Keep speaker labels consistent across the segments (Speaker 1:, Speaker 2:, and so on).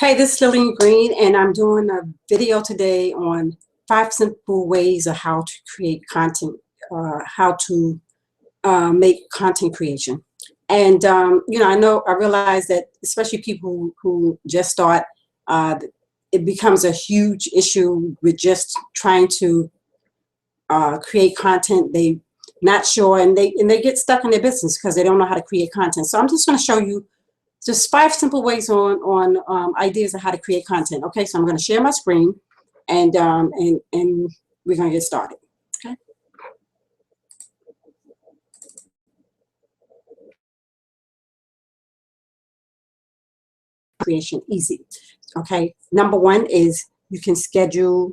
Speaker 1: Hey, this is Lillian Green, and I'm doing a video today on 5 simple ways of how to create content, how to make content creation. And, I realize that especially people who just start, uh, it becomes a huge issue with just trying to create content. They not sure, and they get stuck in their business because they don't know how to create content. So I'm just going to show you just 5 simple ways on ideas of how to create content. Okay, so I'm going to share my screen, and we're going to get started. Okay. Creation easy. Okay. Number one is you can schedule.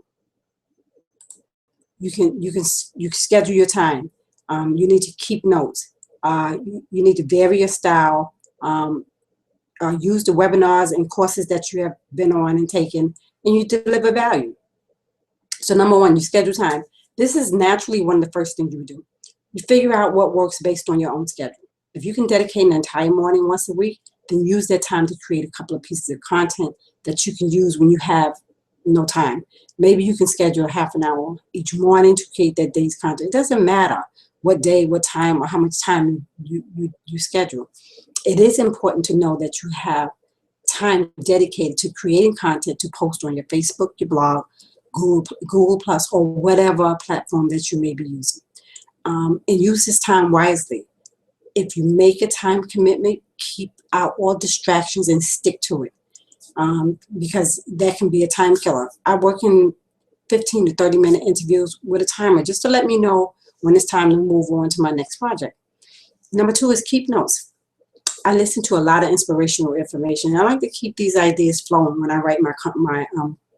Speaker 1: You can schedule your time. You need to keep notes. You need to vary your style. Use the webinars and courses that you have been on and taken, and you deliver value. So number one, you schedule time. This is naturally one of the first things you do. You figure out what works based on your own schedule. If you can dedicate an entire morning once a week, then use that time to create a couple of pieces of content that you can use when you have no time. Maybe you can schedule a half an hour each morning to create that day's content. It doesn't matter what day, what time, or how much time you schedule. It is important to know that you have time dedicated to creating content to post on your Facebook, your blog, Google Plus, or whatever platform that you may be using. And use this time wisely. If you make a time commitment, keep out all distractions and stick to it, because that can be a time killer. I work in 15 to 30-minute interviews with a timer just to let me know when it's time to move on to my next project. Number two is keep notes. I listen to a lot of inspirational information. I like to keep these ideas flowing when I write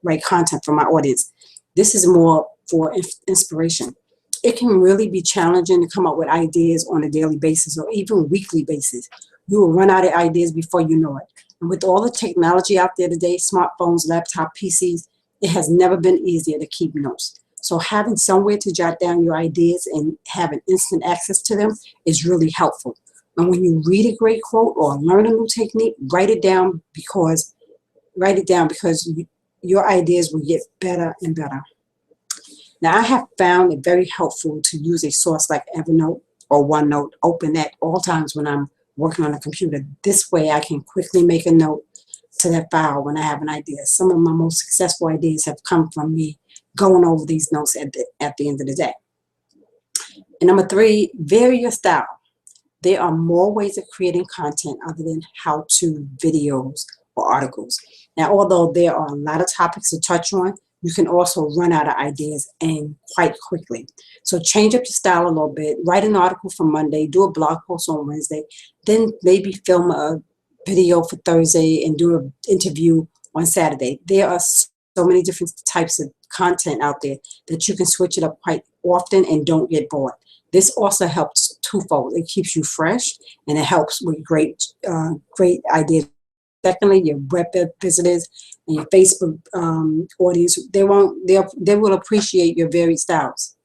Speaker 1: write content for my audience. This is more for inspiration. It can really be challenging to come up with ideas on a daily basis or even weekly basis. You will run out of ideas before you know it. And with all the technology out there today, smartphones, laptop, PCs, it has never been easier to keep notes. So having somewhere to jot down your ideas and having instant access to them is really helpful. And when you read a great quote or learn a new technique, write it down because your ideas will get better and better. Now, I have found it very helpful to use a source like Evernote or OneNote open at all times when I'm working on a computer. This way I can quickly make a note to that file when I have an idea. Some of my most successful ideas have come from me going over these notes at the end of the day. And number three, vary your style. There are more ways of creating content other than how-to videos or articles. Now, although there are a lot of topics to touch on, you can also run out of ideas and quite quickly. So change up your style a little bit. Write an article for Monday, do a blog post on Wednesday, then maybe film a video for Thursday and do an interview on Saturday. There are so many different types of content out there that you can switch it up quite often and don't get bored. This also helps twofold. It keeps you fresh and it helps with great ideas. Secondly, your web visitors and your Facebook audience, they will appreciate your varied styles.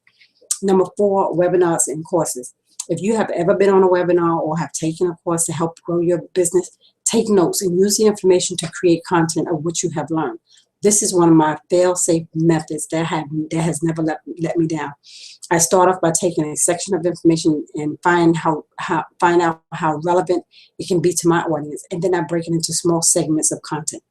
Speaker 1: Number four, webinars and courses. If you have ever been on a webinar or have taken a course to help grow your business, take notes and use the information to create content of what you have learned. This is one of my fail-safe methods that has never let me down. I start off by taking a section of information and find out how relevant it can be to my audience, and then I break it into small segments of content.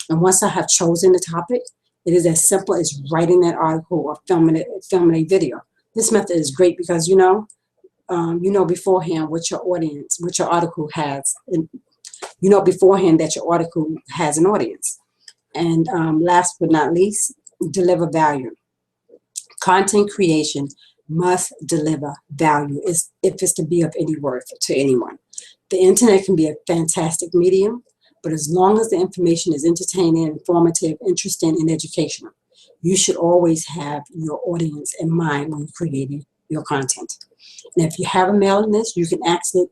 Speaker 1: And once I have chosen the topic, it is as simple as writing that article or filming a video. This method is great because you know beforehand what your article has, and you know beforehand that your article has an audience. And last but not least, deliver value. Content creation must deliver value if it's to be of any worth to anyone. The internet can be a fantastic medium, but as long as the information is entertaining, informative, interesting, and educational, you should always have your audience in mind when creating your content. And if you have a mailing list, you can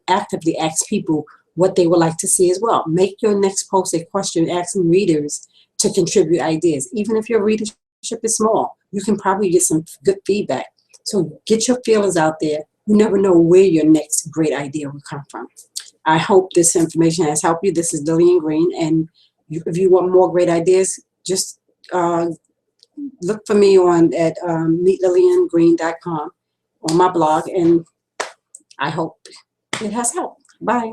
Speaker 1: actively ask people what they would like to see as well. Make your next post a question asking readers to contribute ideas. Even if your readership is small, you can probably get some good feedback. So get your feelers out there. You never know where your next great idea will come from. I hope this information has helped you. This is Lillian Green, and if you want more great ideas, just look for me at meetlilliangreen.com on my blog, and I hope it has helped. Bye.